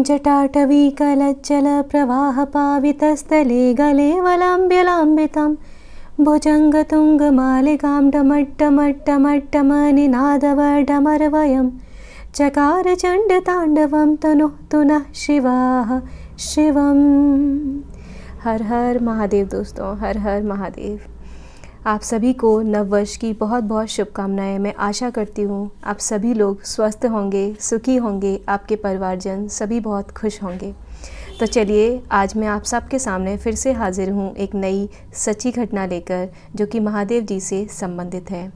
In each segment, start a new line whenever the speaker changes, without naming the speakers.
जटाटवीकलज्जलप्रवाहपावितस्थले गले वलाम्ब्यलाम्बितं भुजङ्गतुङ्गमालिकां डमट्टमट्टमट्टमनिनादवर्डमरवयं चकार चण्डताण्डवं तनुः तुनः शिवाः शिवम्। हर हर महादेव दोस्तों, हर हर महादेव। आप सभी को नववर्ष की बहुत बहुत शुभकामनाएं। मैं आशा करती हूँ आप सभी लोग स्वस्थ होंगे, सुखी होंगे, आपके परिवारजन सभी बहुत खुश होंगे। तो चलिए, आज मैं आप सबके सामने फिर से हाजिर हूँ एक नई सच्ची घटना लेकर, जो कि महादेव जी से संबंधित है।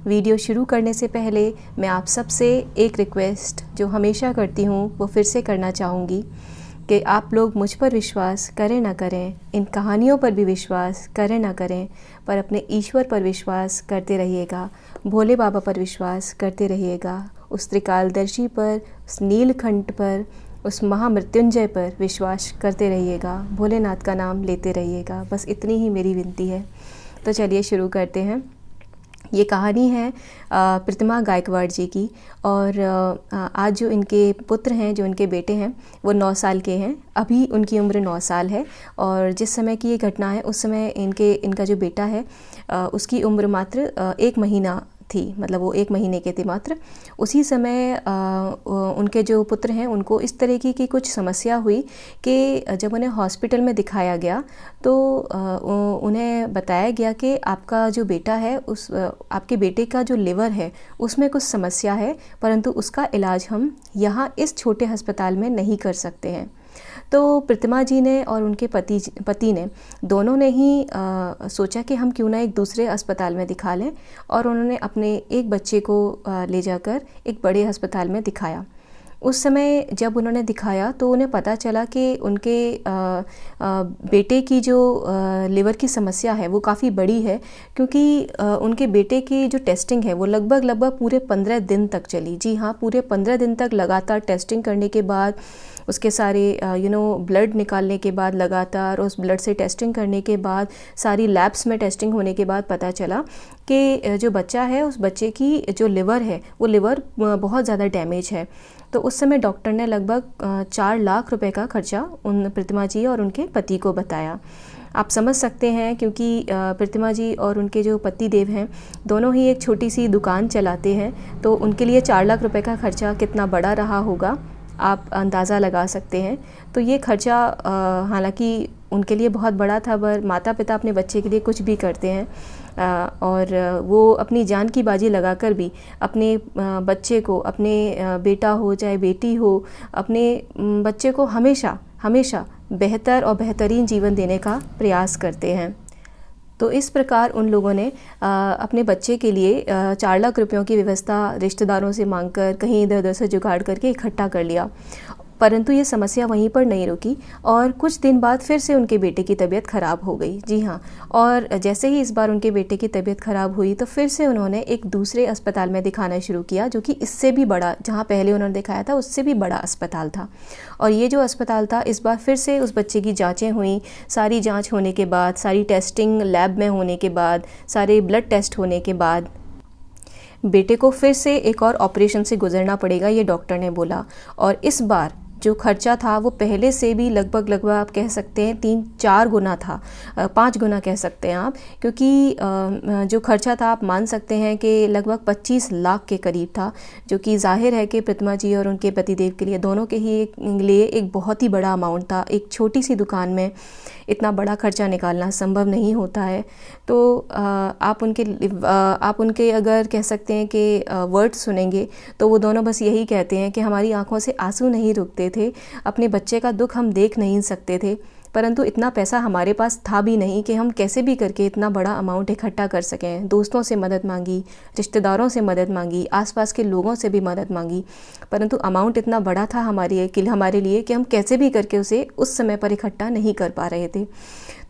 वीडियो शुरू करने से पहले मैं आप सबसे एक रिक्वेस्ट जो हमेशा करती हूँ वो फिर से करना चाहूँगी कि आप लोग मुझ पर विश्वास करें ना करें, इन कहानियों पर भी विश्वास करें ना करें, पर अपने ईश्वर पर विश्वास करते रहिएगा, भोले बाबा पर विश्वास करते रहिएगा, उस त्रिकालदर्शी पर, उस नीलकंठ पर, उस महामृत्युंजय पर विश्वास करते रहिएगा, भोलेनाथ का नाम लेते रहिएगा। बस इतनी ही मेरी विनती है। तो चलिए शुरू करते हैं। ये कहानी है प्रतिमा गायकवाड़ जी की। और आज जो इनके पुत्र हैं, जो इनके बेटे हैं, वो 9 साल के हैं। अभी उनकी उम्र 9 साल है। और जिस समय की ये घटना है उस समय इनका जो बेटा है उसकी उम्र मात्र 1 महीना थी, मतलब वो 1 महीने के थे मात्र। उसी समय उनके जो पुत्र हैं उनको इस तरीके की कुछ समस्या हुई कि जब उन्हें हॉस्पिटल में दिखाया गया तो उन्हें बताया गया कि आपका जो बेटा है आपके बेटे का जो लिवर है उसमें कुछ समस्या है, परंतु उसका इलाज हम यहाँ इस छोटे अस्पताल में नहीं कर सकते हैं। तो प्रतिमा जी ने और उनके पति ने दोनों ने ही सोचा कि हम क्यों ना एक दूसरे अस्पताल में दिखा लें, और उन्होंने अपने एक बच्चे को ले जाकर एक बड़े अस्पताल में दिखाया। उस समय जब उन्होंने दिखाया तो उन्हें पता चला कि उनके बेटे की जो लिवर की समस्या है वो काफ़ी बड़ी है, क्योंकि उनके बेटे की जो टेस्टिंग है वो लगभग पूरे 15 दिन तक चली। जी हाँ, पूरे 15 दिन तक लगातार टेस्टिंग करने के बाद, उसके सारे ब्लड निकालने के बाद, लगातार उस ब्लड से टेस्टिंग करने के बाद, सारी लैब्स में टेस्टिंग होने के बाद पता चला कि जो बच्चा है उस बच्चे की जो लिवर है वो लिवर बहुत ज़्यादा डैमेज है। तो उस समय डॉक्टर ने लगभग 4 लाख रुपए का खर्चा उन प्रतिमा जी और उनके पति को बताया। आप समझ सकते हैं, क्योंकि प्रतिमा जी और उनके जो पति देव हैं दोनों ही एक छोटी सी दुकान चलाते हैं, तो उनके लिए 4 लाख रुपए का खर्चा कितना बड़ा रहा होगा आप अंदाज़ा लगा सकते हैं। तो ये खर्चा हालांकि उनके लिए बहुत बड़ा था, पर माता पिता अपने बच्चे के लिए कुछ भी करते हैं, और वो अपनी जान की बाजी लगाकर भी अपने बच्चे को, अपने बेटा हो चाहे बेटी हो, अपने बच्चे को हमेशा हमेशा बेहतर और बेहतरीन जीवन देने का प्रयास करते हैं। तो इस प्रकार उन लोगों ने अपने बच्चे के लिए 4 लाख रुपयों की व्यवस्था रिश्तेदारों से मांगकर, कहीं इधर उधर से जुगाड़ करके इकट्ठा कर लिया। परंतु ये समस्या वहीं पर नहीं रुकी, और कुछ दिन बाद फिर से उनके बेटे की तबीयत ख़राब हो गई। जी हाँ, और जैसे ही इस बार उनके बेटे की तबीयत ख़राब हुई तो फिर से उन्होंने एक दूसरे अस्पताल में दिखाना शुरू किया, जो कि इससे भी बड़ा, जहाँ पहले उन्होंने दिखाया था उससे भी बड़ा अस्पताल था। और ये जो अस्पताल था, इस बार फिर से उस बच्चे की जाँचें हुई। सारी जाँच होने के बाद, सारी टेस्टिंग लैब में होने के बाद, सारे ब्लड टेस्ट होने के बाद बेटे को फिर से एक और ऑपरेशन से गुजरना पड़ेगा, ये डॉक्टर ने बोला। और इस बार जो खर्चा था वो पहले से भी लगभग आप कह सकते हैं 3-4 गुना था, 5 गुना कह सकते हैं आप, क्योंकि जो खर्चा था आप मान सकते हैं कि लगभग 25 लाख के करीब था, जो कि जाहिर है कि प्रतिमा जी और उनके पतिदेव के लिए, दोनों के ही लिए एक बहुत ही बड़ा अमाउंट था। एक छोटी सी दुकान में इतना बड़ा खर्चा निकालना संभव नहीं होता है। तो आप उनके अगर कह सकते हैं कि वर्ड सुनेंगे तो वो दोनों बस यही कहते हैं कि हमारी आंखों से आंसू नहीं रुकते थे, अपने बच्चे का दुख हम देख नहीं सकते थे, परंतु इतना पैसा हमारे पास था भी नहीं कि हम कैसे भी करके इतना बड़ा अमाउंट इकट्ठा कर सकें। दोस्तों से मदद मांगी, रिश्तेदारों से मदद मांगी, आसपास के लोगों से भी मदद मांगी, परंतु अमाउंट इतना बड़ा था हमारे लिए कि हम कैसे भी करके उसे उस समय पर इकट्ठा नहीं कर पा रहे थे।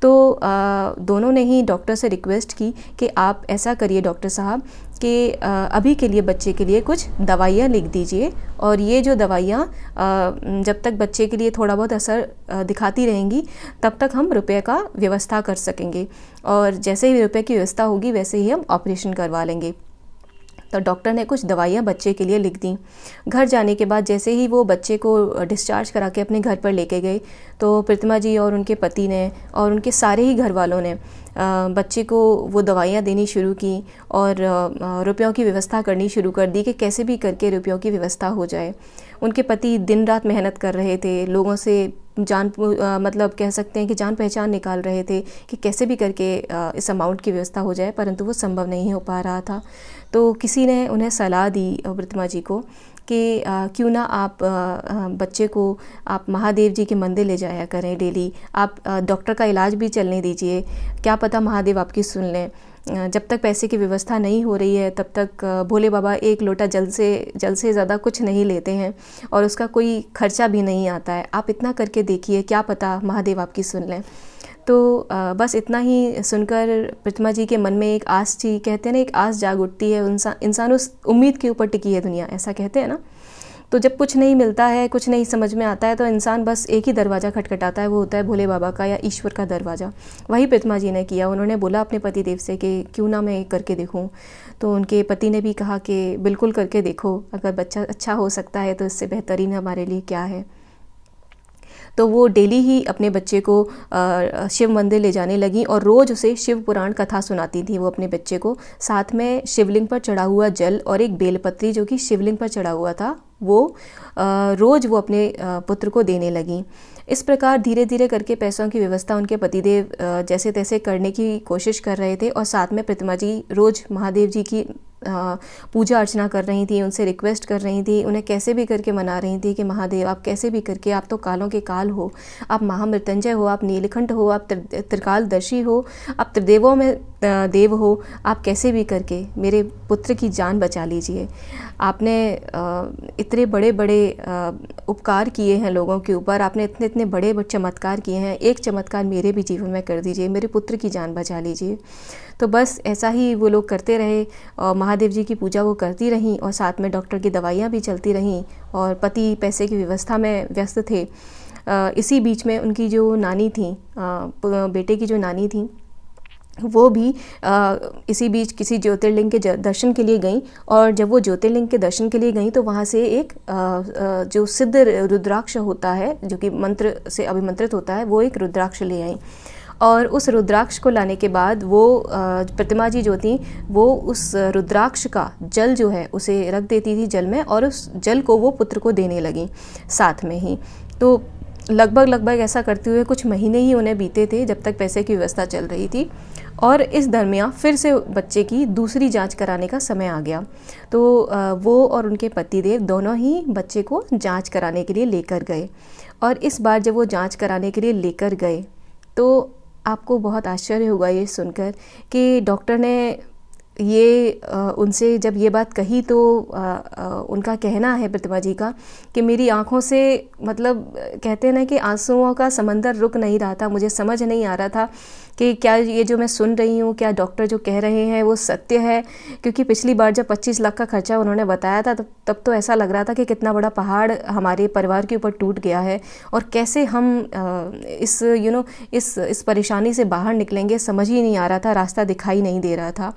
तो दोनों ने ही डॉक्टर से रिक्वेस्ट की कि आप ऐसा करिए डॉक्टर साहब कि अभी के लिए बच्चे के लिए कुछ दवाइयाँ लिख दीजिए, और ये जो दवाइयाँ जब तक बच्चे के लिए थोड़ा बहुत असर दिखाती रहेंगी तब तक हम रुपये का व्यवस्था कर सकेंगे, और जैसे ही रुपये की व्यवस्था होगी वैसे ही हम ऑपरेशन करवा लेंगे। तो डॉक्टर ने कुछ दवाइयाँ बच्चे के लिए लिख दी। घर जाने के बाद जैसे ही वो बच्चे को डिस्चार्ज करा के अपने घर पर लेके गए, तो प्रतिमा जी और उनके पति ने और उनके सारे ही घर वालों ने बच्चे को वो दवाइयाँ देनी शुरू की और रुपयों की व्यवस्था करनी शुरू कर दी कि कैसे भी करके रुपयों की व्यवस्था हो जाए। उनके पति दिन रात मेहनत कर रहे थे, लोगों से मतलब कह सकते हैं कि जान पहचान निकाल रहे थे कि कैसे भी करके इस अमाउंट की व्यवस्था हो जाए, परंतु वो संभव नहीं हो पा रहा था। तो किसी ने उन्हें सलाह दी प्रतिमा जी को कि क्यों ना आप बच्चे को आप महादेव जी के मंदिर ले जाया करें डेली, आप डॉक्टर का इलाज भी चलने दीजिए, क्या पता महादेव आपकी सुन लें। जब तक पैसे की व्यवस्था नहीं हो रही है तब तक भोले बाबा एक लोटा जल से ज़्यादा कुछ नहीं लेते हैं और उसका कोई खर्चा भी नहीं आता है, आप इतना करके देखिए, क्या पता महादेव आपकी सुन लें। तो बस इतना ही सुनकर प्रतिमा जी के मन में एक आस थी, कहते हैं ना एक आस जाग उठती है, इंसान उस उम्मीद के ऊपर टिकी है दुनिया, ऐसा कहते हैं ना। तो जब कुछ नहीं मिलता है, कुछ नहीं समझ में आता है, तो इंसान बस एक ही दरवाज़ा खटखटाता है, वो होता है भोले बाबा का या ईश्वर का दरवाज़ा। वही प्रतिमा जी ने किया। उन्होंने बोला अपने पति देव से कि क्यों ना मैं करके देखूं। तो उनके पति ने भी कहा कि बिल्कुल करके देखो, अगर बच्चा अच्छा हो सकता है तो इससे बेहतरीन हमारे लिए क्या है। तो वो डेली ही अपने बच्चे को शिव मंदिर ले जाने लगी और रोज़ उसे शिव पुराण कथा सुनाती थी वो अपने बच्चे को। साथ में शिवलिंग पर चढ़ा हुआ जल और एक बेलपत्री जो कि शिवलिंग पर चढ़ा हुआ था, वो रोज़ वो अपने पुत्र को देने लगी। इस प्रकार धीरे धीरे करके पैसों की व्यवस्था उनके पतिदेव जैसे तैसे करने की कोशिश कर रहे थे और साथ में प्रतिमा जी रोज़ महादेव जी की पूजा अर्चना कर रही थी, उनसे रिक्वेस्ट कर रही थी, उन्हें कैसे भी करके मना रही थी कि महादेव आप कैसे भी करके, आप तो कालों के काल हो, आप महामृत्युंजय हो, आप नीलकंठ हो, आप त्रिकालदर्शी हो, आप त्रिदेवों में देव हो, आप कैसे भी करके मेरे पुत्र की जान बचा लीजिए। आपने इतने बड़े बड़े उपकार किए हैं लोगों के ऊपर, आपने इतने इतने बड़े चमत्कार किए हैं, एक चमत्कार मेरे भी जीवन में कर दीजिए, मेरे पुत्र की जान बचा लीजिए। तो बस ऐसा ही वो लोग करते रहे और महादेव जी की पूजा वो करती रहीं और साथ में डॉक्टर की दवाइयाँ भी चलती रहीं और पति पैसे की व्यवस्था में व्यस्त थे। इसी बीच में उनकी जो नानी थी, बेटे की जो नानी थी, वो भी इसी बीच किसी ज्योतिर्लिंग के दर्शन के लिए गई और जब वो ज्योतिर्लिंग के दर्शन के लिए गई तो वहाँ से एक जो सिद्ध रुद्राक्ष होता है, जो कि मंत्र से अभिमंत्रित होता है, वो एक रुद्राक्ष ले आई। और उस रुद्राक्ष को लाने के बाद वो प्रतिमा जी जो थी वो उस रुद्राक्ष का जल जो है उसे रख देती थी जल में और उस जल को वो पुत्र को देने लगी साथ में ही। तो लगभग ऐसा करते हुए कुछ महीने ही उन्हें बीते थे जब तक पैसे की व्यवस्था चल रही थी और इस दरमियान फिर से बच्चे की दूसरी जांच कराने का समय आ गया। तो वो और उनके पतिदेव दोनों ही बच्चे को जांच कराने के लिए लेकर गए और इस बार जब वो जांच कराने के लिए लेकर गए तो आपको बहुत आश्चर्य होगा ये सुनकर कि डॉक्टर ने ये उनसे जब ये बात कही तो उनका कहना है प्रतिमा जी का कि मेरी आंखों से मतलब कहते हैं ना कि आंसुओं का समंदर रुक नहीं रहा था। मुझे समझ नहीं आ रहा था कि क्या ये जो मैं सुन रही हूँ, क्या डॉक्टर जो कह रहे हैं वो सत्य है, क्योंकि पिछली बार जब 25 लाख का खर्चा उन्होंने बताया था तब तो ऐसा लग रहा था कि कितना बड़ा पहाड़ हमारे परिवार के ऊपर टूट गया है और कैसे हम इस परेशानी से बाहर निकलेंगे, समझ ही नहीं आ रहा था, रास्ता दिखाई नहीं दे रहा था।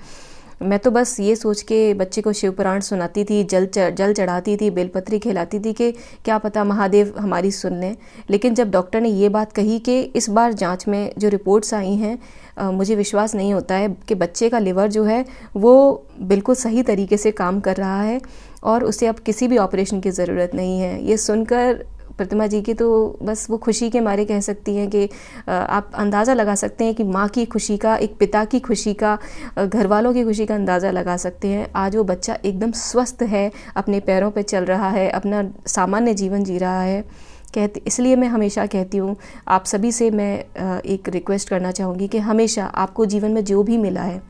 मैं तो बस ये सोच के बच्चे को शिव पुराण सुनाती थी, जल चढ़ाती थी, बेलपत्री खिलाती थी कि क्या पता महादेव हमारी सुन लें। लेकिन जब डॉक्टर ने ये बात कही कि इस बार जांच में जो रिपोर्ट्स आई हैं, मुझे विश्वास नहीं होता है कि बच्चे का लिवर जो है वो बिल्कुल सही तरीके से काम कर रहा है और उसे अब किसी भी ऑपरेशन की ज़रूरत नहीं है। ये सुनकर प्रतिमा जी की तो बस वो खुशी के मारे कह सकती हैं कि आप अंदाज़ा लगा सकते हैं कि माँ की खुशी का, एक पिता की खुशी का, घर वालों की खुशी का अंदाज़ा लगा सकते हैं। आज वो बच्चा एकदम स्वस्थ है, अपने पैरों पे चल रहा है, अपना सामान्य जीवन जी रहा है। इसलिए मैं हमेशा कहती हूँ, आप सभी से मैं एक रिक्वेस्ट करना चाहूँगी कि हमेशा आपको जीवन में जो भी मिला है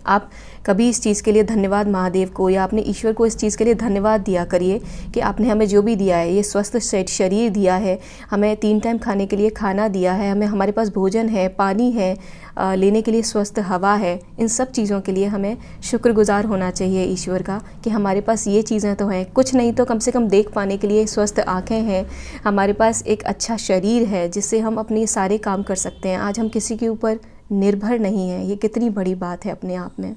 आप कभी इस चीज़ के लिए धन्यवाद महादेव को या अपने ईश्वर को इस चीज़ के लिए धन्यवाद दिया करिए कि आपने हमें जो भी दिया है, ये स्वस्थ शरीर दिया है, हमें 3 टाइम खाने के लिए खाना दिया है, हमारे पास भोजन है, पानी है, लेने के लिए स्वस्थ हवा है। इन सब चीज़ों के लिए हमें शुक्रगुजार होना चाहिए ईश्वर का कि हमारे पास ये चीज़ें तो हैं, कुछ नहीं तो कम से कम देख पाने के लिए स्वस्थ आँखें हैं, हमारे पास एक अच्छा शरीर है जिससे हम अपने सारे काम कर सकते हैं। आज हम किसी के ऊपर निर्भर नहीं है, ये कितनी बड़ी बात है अपने आप में।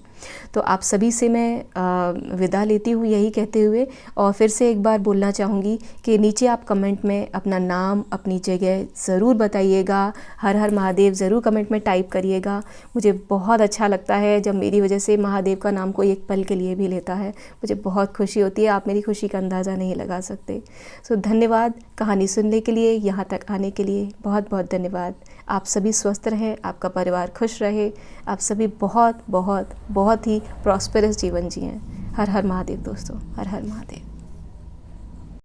तो आप सभी से मैं विदा लेती हूँ यही कहते हुए, और फिर से एक बार बोलना चाहूँगी कि नीचे आप कमेंट में अपना नाम, अपनी जगह ज़रूर बताइएगा। हर हर महादेव ज़रूर कमेंट में टाइप करिएगा। मुझे बहुत अच्छा लगता है जब मेरी वजह से महादेव का नाम कोई एक पल के लिए भी लेता है, मुझे बहुत खुशी होती है। आप मेरी खुशी का अंदाज़ा नहीं लगा सकते। सो धन्यवाद कहानी सुनने के लिए, यहाँ तक आने के लिए बहुत बहुत धन्यवाद। आप सभी स्वस्थ रहें, आपका परिवार खुश रहे, आप सभी बहुत बहुत बहुत ही प्रॉस्पेरस जीवन जिएं। हर हर महादेव दोस्तों, हर हर महादेव।